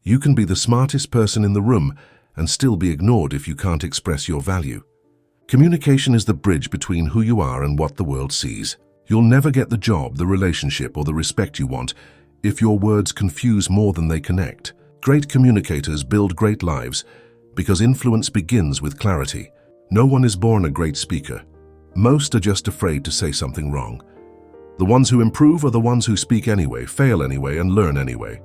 You can be the smartest person in the room and still be ignored if you can't express your value. Communication is the bridge between who you are and what the world sees. You'll never get the job, the relationship, or the respect you want if your words confuse more than they connect. Great communicators build great lives because influence begins with clarity. No one is born a great speaker. Most are just afraid to say something wrong. The ones who improve are the ones who speak anyway, fail anyway, and learn anyway.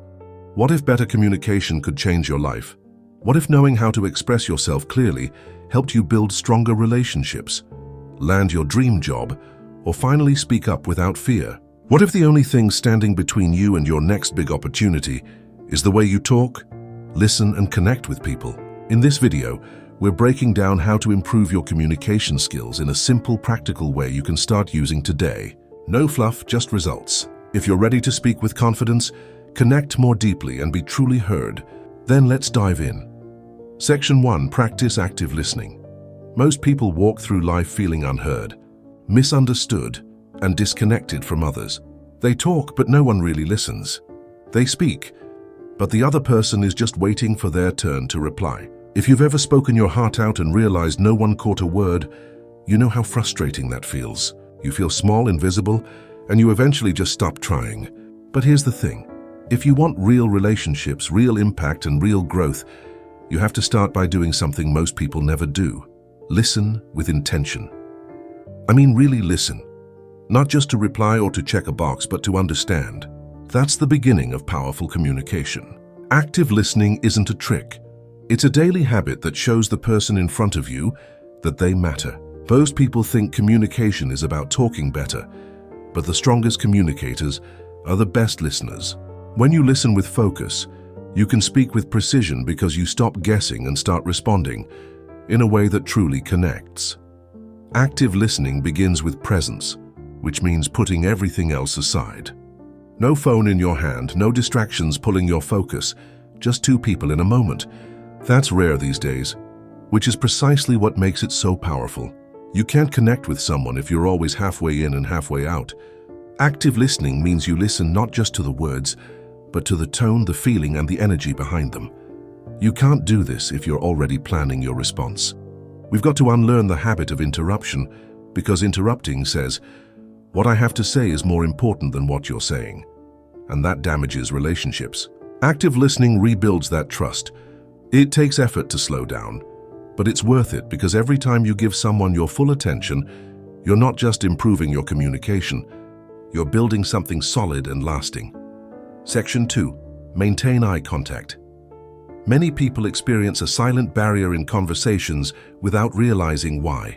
What if better communication could change your life? What if knowing how to express yourself clearly helped you build stronger relationships, land your dream job, or finally speak up without fear? What if the only thing standing between you and your next big opportunity is the way you talk, listen, and connect with people? In this video, we're breaking down how to improve your communication skills in a simple, practical way you can start using today. No fluff, just results. If you're ready to speak with confidence, connect more deeply, and be truly heard, then let's dive in. Section 1. Practice active listening. Most people walk through life feeling unheard, misunderstood, and disconnected from others. They talk, but no one really listens. They speak, but the other person is just waiting for their turn to reply. If you've ever spoken your heart out and realized no one caught a word, you know how frustrating that feels. You feel small, invisible, and you eventually just stop trying. But here's the thing. If you want real relationships, real impact, and real growth, you have to start by doing something most people never do. Listen with intention. I mean, really listen. Not just to reply or to check a box, but to understand. That's the beginning of powerful communication. Active listening isn't a trick. It's a daily habit that shows the person in front of you that they matter. Most people think communication is about talking better, but the strongest communicators are the best listeners. When you listen with focus, you can speak with precision because you stop guessing and start responding in a way that truly connects. Active listening begins with presence, which means putting everything else aside. No phone in your hand, no distractions pulling your focus, just two people in a moment. That's rare these days, which is precisely what makes it so powerful. You can't connect with someone if you're always halfway in and halfway out. Active listening means you listen not just to the words, but to the tone, the feeling, and the energy behind them. You can't do this if you're already planning your response. We've got to unlearn the habit of interruption, because interrupting says, "What I have to say is more important than what you're saying." And that damages relationships. Active listening rebuilds that trust. It takes effort to slow down, but it's worth it because every time you give someone your full attention, you're not just improving your communication, you're building something solid and lasting. Section 2. Maintain eye contact. Many people experience a silent barrier in conversations without realizing why.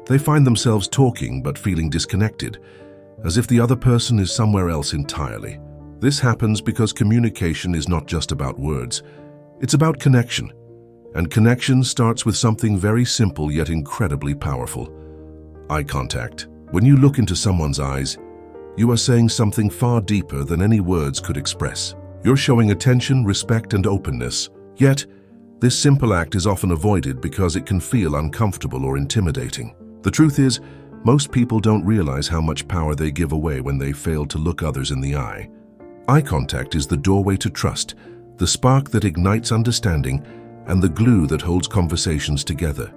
They find themselves talking but feeling disconnected, as if the other person is somewhere else entirely. This happens because communication is not just about words, it's about connection. And connection starts with something very simple yet incredibly powerful. Eye contact. When you look into someone's eyes, you are saying something far deeper than any words could express. You're showing attention, respect, and openness. Yet, this simple act is often avoided because it can feel uncomfortable or intimidating. The truth is, most people don't realize how much power they give away when they fail to look others in the eye. Eye contact is the doorway to trust, the spark that ignites understanding, and the glue that holds conversations together.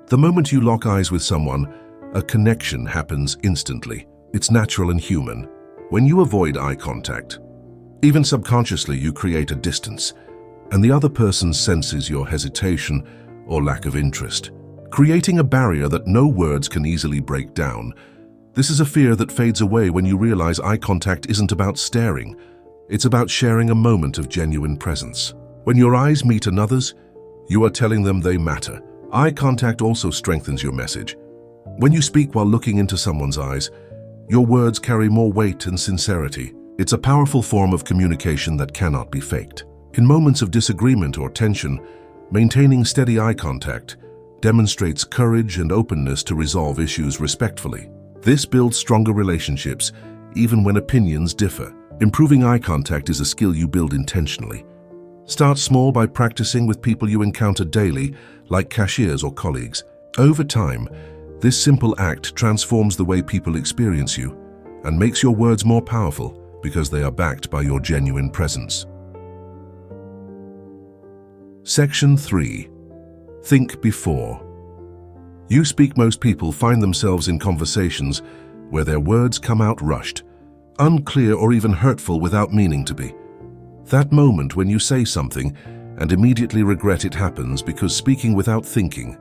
The moment you lock eyes with someone, a connection happens instantly. It's natural and human. When you avoid eye contact, even subconsciously you create a distance, and the other person senses your hesitation or lack of interest, creating a barrier that no words can easily break down. This is a fear that fades away when you realize eye contact isn't about staring. It's about sharing a moment of genuine presence. When your eyes meet another's, you are telling them they matter. Eye contact also strengthens your message. When you speak while looking into someone's eyes, your words carry more weight and sincerity. It's a powerful form of communication that cannot be faked. In moments of disagreement or tension, maintaining steady eye contact demonstrates courage and openness to resolve issues respectfully. This builds stronger relationships, even when opinions differ. Improving eye contact is a skill you build intentionally. Start small by practicing with people you encounter daily, like cashiers or colleagues. Over time, this simple act transforms the way people experience you and makes your words more powerful because they are backed by your genuine presence. Section 3. Think before. You speak. Most people find themselves in conversations where their words come out rushed, unclear or even hurtful without meaning to be. That moment when you say something and immediately regret it happens because speaking without thinking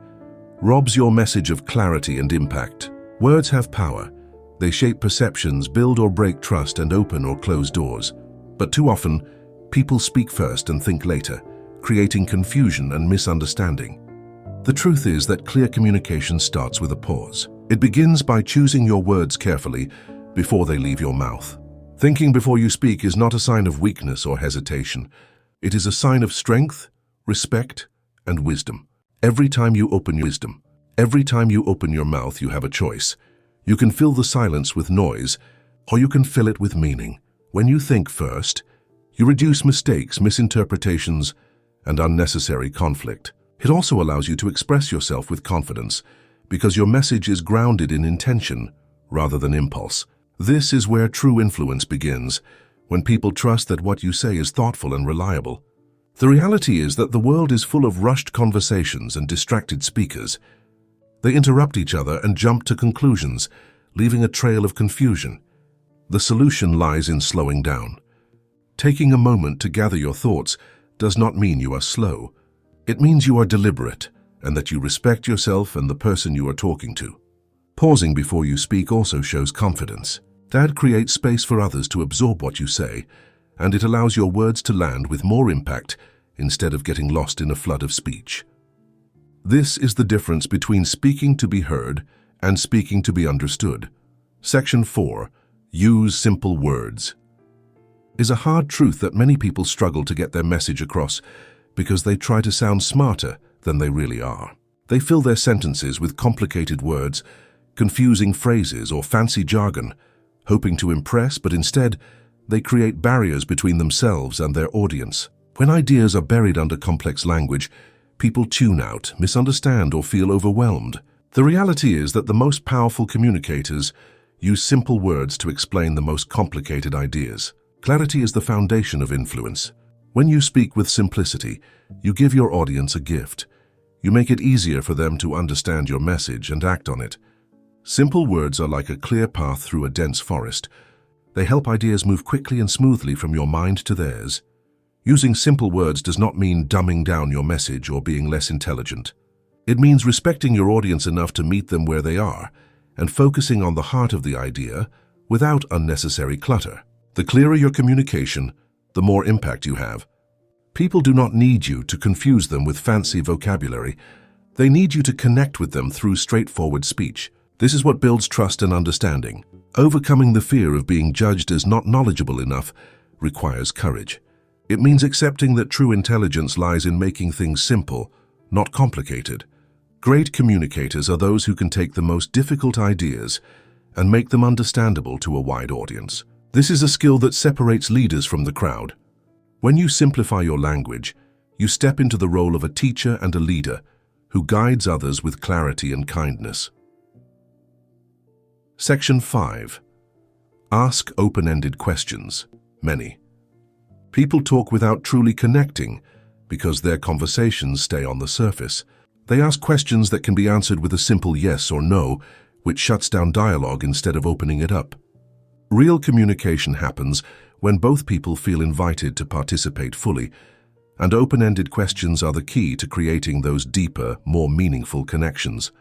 robs your message of clarity and impact. Words have power. They shape perceptions, build or break trust, and open or close doors. But too often, people speak first and think later, creating confusion and misunderstanding. The truth is that clear communication starts with a pause. It begins by choosing your words carefully before they leave your mouth. Thinking before you speak is not a sign of weakness or hesitation. It is a sign of strength, respect, and wisdom. Every time you open your mouth, you have a choice. You can fill the silence with noise, or you can fill it with meaning. When you think first, you reduce mistakes, misinterpretations, and unnecessary conflict. It also allows you to express yourself with confidence, because your message is grounded in intention rather than impulse. This is where true influence begins, when people trust that what you say is thoughtful and reliable. The reality is that the world is full of rushed conversations and distracted speakers. They interrupt each other and jump to conclusions, leaving a trail of confusion. The solution lies in slowing down. Taking a moment to gather your thoughts does not mean you are slow. It means you are deliberate and that you respect yourself and the person you are talking to. Pausing before you speak also shows confidence. That creates space for others to absorb what you say, and it allows your words to land with more impact instead of getting lost in a flood of speech. This is the difference between speaking to be heard and speaking to be understood. Section 4. Use simple words. Is a hard truth that many people struggle to get their message across because they try to sound smarter than they really are. They fill their sentences with complicated words, confusing phrases, or fancy jargon, hoping to impress, but instead, they create barriers between themselves and their audience. When ideas are buried under complex language, people tune out, misunderstand, or feel overwhelmed. The reality is that the most powerful communicators use simple words to explain the most complicated ideas. Clarity is the foundation of influence. When you speak with simplicity, you give your audience a gift. You make it easier for them to understand your message and act on it. Simple words are like a clear path through a dense forest. They help ideas move quickly and smoothly from your mind to theirs. Using simple words does not mean dumbing down your message or being less intelligent. It means respecting your audience enough to meet them where they are and focusing on the heart of the idea without unnecessary clutter. The clearer your communication, the more impact you have. People do not need you to confuse them with fancy vocabulary. They need you to connect with them through straightforward speech. This is what builds trust and understanding. Overcoming the fear of being judged as not knowledgeable enough requires courage. It means accepting that true intelligence lies in making things simple, not complicated. Great communicators are those who can take the most difficult ideas and make them understandable to a wide audience. This is a skill that separates leaders from the crowd. When you simplify your language, you step into the role of a teacher and a leader who guides others with clarity and kindness. Section 5. Ask open-ended questions. Many people talk without truly connecting because their conversations stay on the surface. They ask questions that can be answered with a simple yes or no, which shuts down dialogue instead of opening it up. Real communication happens when both people feel invited to participate fully, and open-ended questions are the key to creating those deeper, more meaningful connections.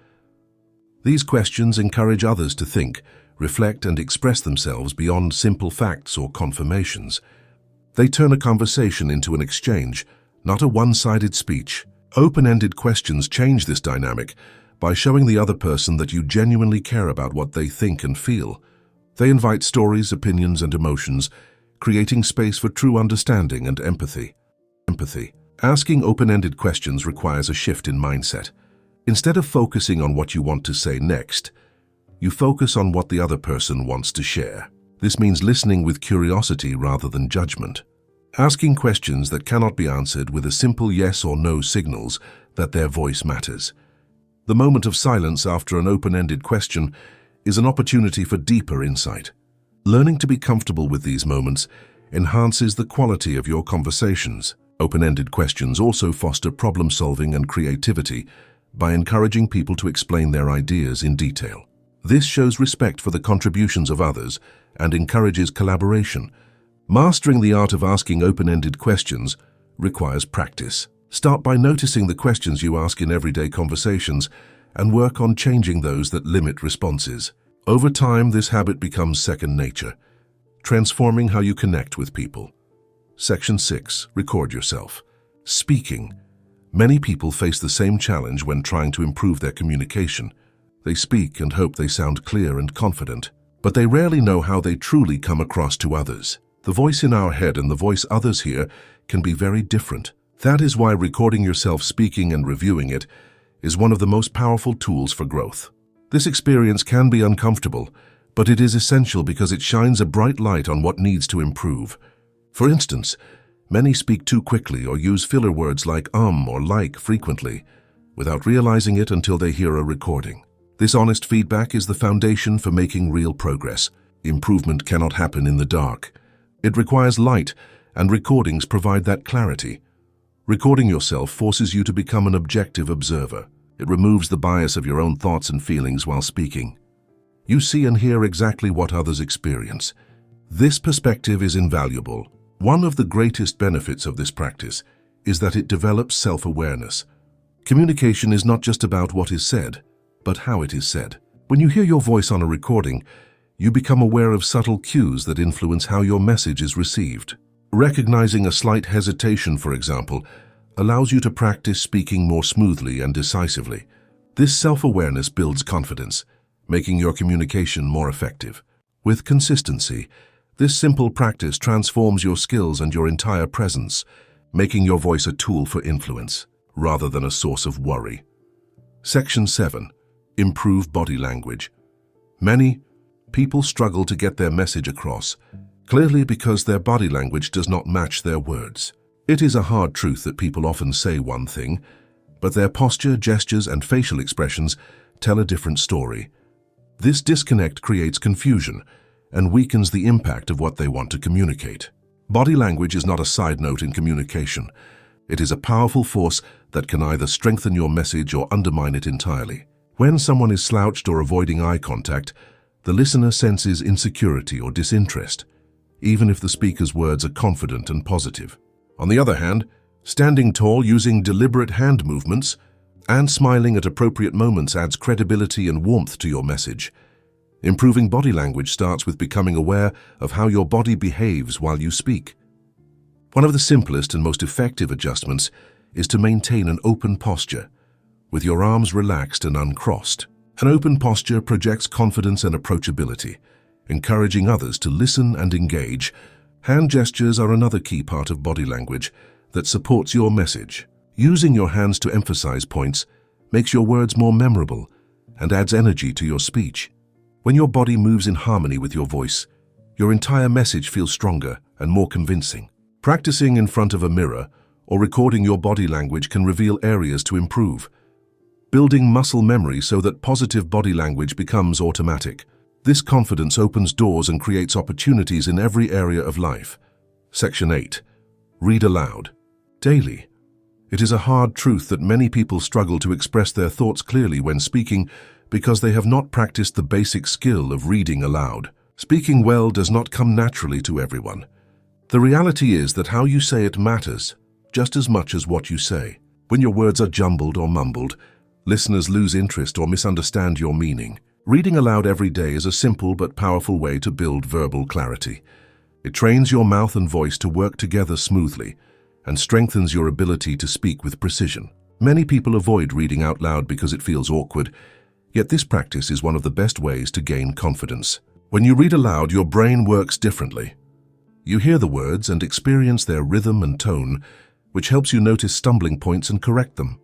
These questions encourage others to think, reflect, and express themselves beyond simple facts or confirmations. They turn a conversation into an exchange, not a one-sided speech. Open-ended questions change this dynamic by showing the other person that you genuinely care about what they think and feel. They invite stories, opinions, and emotions, creating space for true understanding and empathy. Asking open-ended questions requires a shift in mindset. Instead of focusing on what you want to say next, you focus on what the other person wants to share. This means listening with curiosity rather than judgment. Asking questions that cannot be answered with a simple yes or no signals that their voice matters. The moment of silence after an open-ended question is an opportunity for deeper insight. Learning to be comfortable with these moments enhances the quality of your conversations. Open-ended questions also foster problem-solving and creativity by encouraging people to explain their ideas in detail. This shows respect for the contributions of others and encourages collaboration. Mastering the art of asking open-ended questions requires practice. Start by noticing the questions you ask in everyday conversations and work on changing those that limit responses. Over time, this habit becomes second nature, transforming how you connect with people. Section 6. Record yourself. Speaking. Many people face the same challenge when trying to improve their communication. They speak and hope they sound clear and confident, but they rarely know how they truly come across to others. The voice in our head and the voice others hear can be very different. That is why recording yourself speaking and reviewing it is one of the most powerful tools for growth. This experience can be uncomfortable, but it is essential because it shines a bright light on what needs to improve. For instance, many speak too quickly or use filler words like or like frequently, without realizing it until they hear a recording. This honest feedback is the foundation for making real progress. Improvement cannot happen in the dark. It requires light, and recordings provide that clarity. Recording yourself forces you to become an objective observer. It removes the bias of your own thoughts and feelings while speaking. You see and hear exactly what others experience. This perspective is invaluable. One of the greatest benefits of this practice is that it develops self-awareness. Communication is not just about what is said, but how it is said. When you hear your voice on a recording, you become aware of subtle cues that influence how your message is received. Recognizing a slight hesitation, for example, allows you to practice speaking more smoothly and decisively. This self-awareness builds confidence, making your communication more effective. With consistency, this simple practice transforms your skills and your entire presence, making your voice a tool for influence, rather than a source of worry. Section 7. Improve body language. Many people struggle to get their message across, clearly because their body language does not match their words. It is a hard truth that people often say one thing, but their posture, gestures, and facial expressions tell a different story. This disconnect creates confusion and weakens the impact of what they want to communicate. Body language is not a side note in communication. It is a powerful force that can either strengthen your message or undermine it entirely. When someone is slouched or avoiding eye contact, the listener senses insecurity or disinterest, even if the speaker's words are confident and positive. On the other hand, standing tall, using deliberate hand movements, and smiling at appropriate moments adds credibility and warmth to your message. Improving body language starts with becoming aware of how your body behaves while you speak. One of the simplest and most effective adjustments is to maintain an open posture, with your arms relaxed and uncrossed. An open posture projects confidence and approachability, encouraging others to listen and engage. Hand gestures are another key part of body language that supports your message. Using your hands to emphasize points makes your words more memorable and adds energy to your speech. When your body moves in harmony with your voice, your entire message feels stronger and more convincing. Practicing in front of a mirror or recording your body language can reveal areas to improve, building muscle memory so that positive body language becomes automatic. This confidence opens doors and creates opportunities in every area of life. Section 8. Read aloud. Daily. It is a hard truth that many people struggle to express their thoughts clearly when speaking because they have not practiced the basic skill of reading aloud. Speaking well does not come naturally to everyone. The reality is that how you say it matters just as much as what you say. When your words are jumbled or mumbled, listeners lose interest or misunderstand your meaning. Reading aloud every day is a simple but powerful way to build verbal clarity. It trains your mouth and voice to work together smoothly and strengthens your ability to speak with precision. Many people avoid reading out loud because it feels awkward, yet this practice is one of the best ways to gain confidence. When you read aloud, your brain works differently. You hear the words and experience their rhythm and tone, which helps you notice stumbling points and correct them.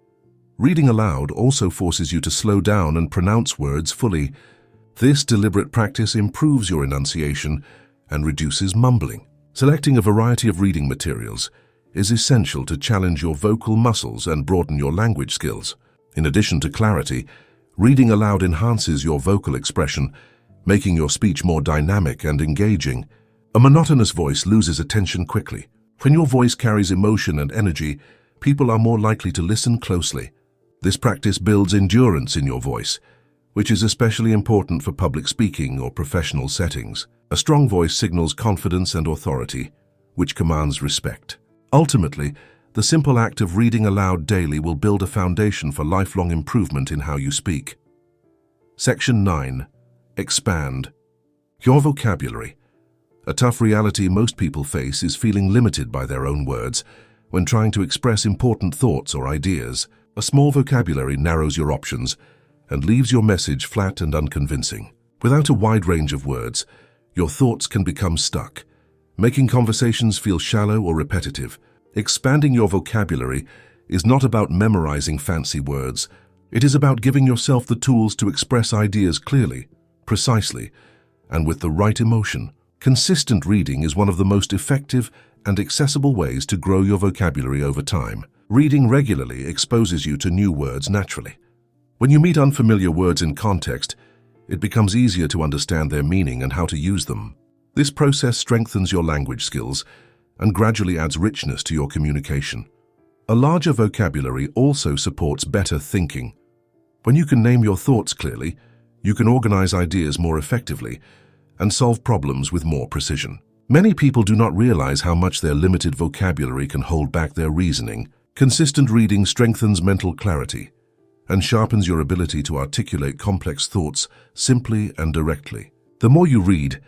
Reading aloud also forces you to slow down and pronounce words fully. This deliberate practice improves your enunciation and reduces mumbling. Selecting a variety of reading materials is essential to challenge your vocal muscles and broaden your language skills. In addition to clarity, reading aloud enhances your vocal expression, making your speech more dynamic and engaging. A monotonous voice loses attention quickly. When your voice carries emotion and energy, people are more likely to listen closely. This practice builds endurance in your voice, which is especially important for public speaking or professional settings. A strong voice signals confidence and authority, which commands respect. Ultimately, the simple act of reading aloud daily will build a foundation for lifelong improvement in how you speak. Section 9. Expand. Your vocabulary. A tough reality most people face is feeling limited by their own words when trying to express important thoughts or ideas. A small vocabulary narrows your options and leaves your message flat and unconvincing. Without a wide range of words, your thoughts can become stuck, making conversations feel shallow or repetitive. Expanding your vocabulary is not about memorizing fancy words. It is about giving yourself the tools to express ideas clearly, precisely, and with the right emotion. Consistent reading is one of the most effective and accessible ways to grow your vocabulary over time. Reading regularly exposes you to new words naturally. When you meet unfamiliar words in context, it becomes easier to understand their meaning and how to use them. This process strengthens your language skills and gradually adds richness to your communication. A larger vocabulary also supports better thinking. When you can name your thoughts clearly, you can organize ideas more effectively and solve problems with more precision. Many people do not realize how much their limited vocabulary can hold back their reasoning. Consistent reading strengthens mental clarity and sharpens your ability to articulate complex thoughts simply and directly. The more you read,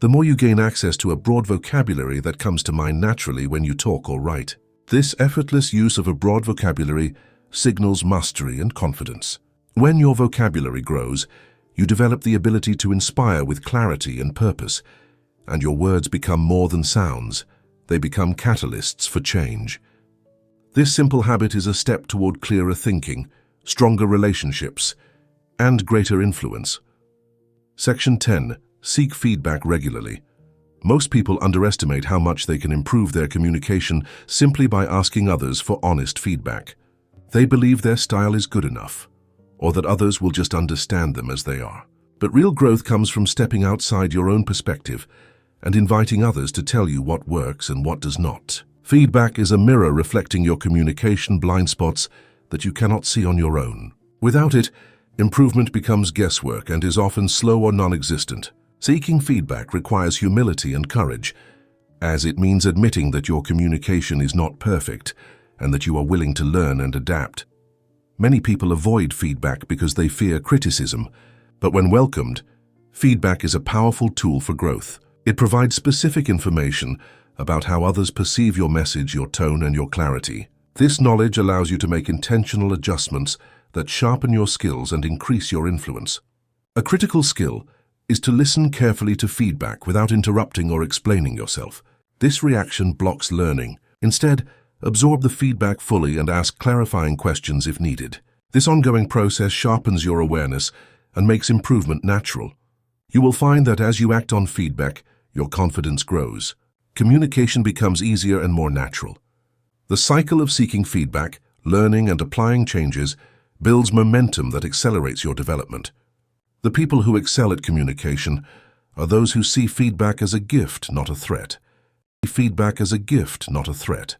the more you gain access to a broad vocabulary that comes to mind naturally when you talk or write. This effortless use of a broad vocabulary signals mastery and confidence. When your vocabulary grows, you develop the ability to inspire with clarity and purpose, and your words become more than sounds. They become catalysts for change. This simple habit is a step toward clearer thinking, stronger relationships, and greater influence. Section 10. Seek feedback regularly. Most people underestimate how much they can improve their communication simply by asking others for honest feedback. They believe their style is good enough, or that others will just understand them as they are. But real growth comes from stepping outside your own perspective and inviting others to tell you what works and what does not. Feedback is a mirror reflecting your communication blind spots that you cannot see on your own. Without it, improvement becomes guesswork and is often slow or non-existent. Seeking feedback requires humility and courage, as it means admitting that your communication is not perfect and that you are willing to learn and adapt. Many people avoid feedback because they fear criticism, but when welcomed, feedback is a powerful tool for growth. It provides specific information about how others perceive your message, your tone, and your clarity. This knowledge allows you to make intentional adjustments that sharpen your skills and increase your influence. A critical skill is to listen carefully to feedback without interrupting or explaining yourself. This reaction blocks learning. Instead, absorb the feedback fully and ask clarifying questions if needed. This ongoing process sharpens your awareness and makes improvement natural. You will find that as you act on feedback, your confidence grows. Communication becomes easier and more natural. The cycle of seeking feedback, learning, and applying changes builds momentum that accelerates your development. The people who excel at communication are those who see feedback as a gift, not a threat. Feedback as a gift, not a threat.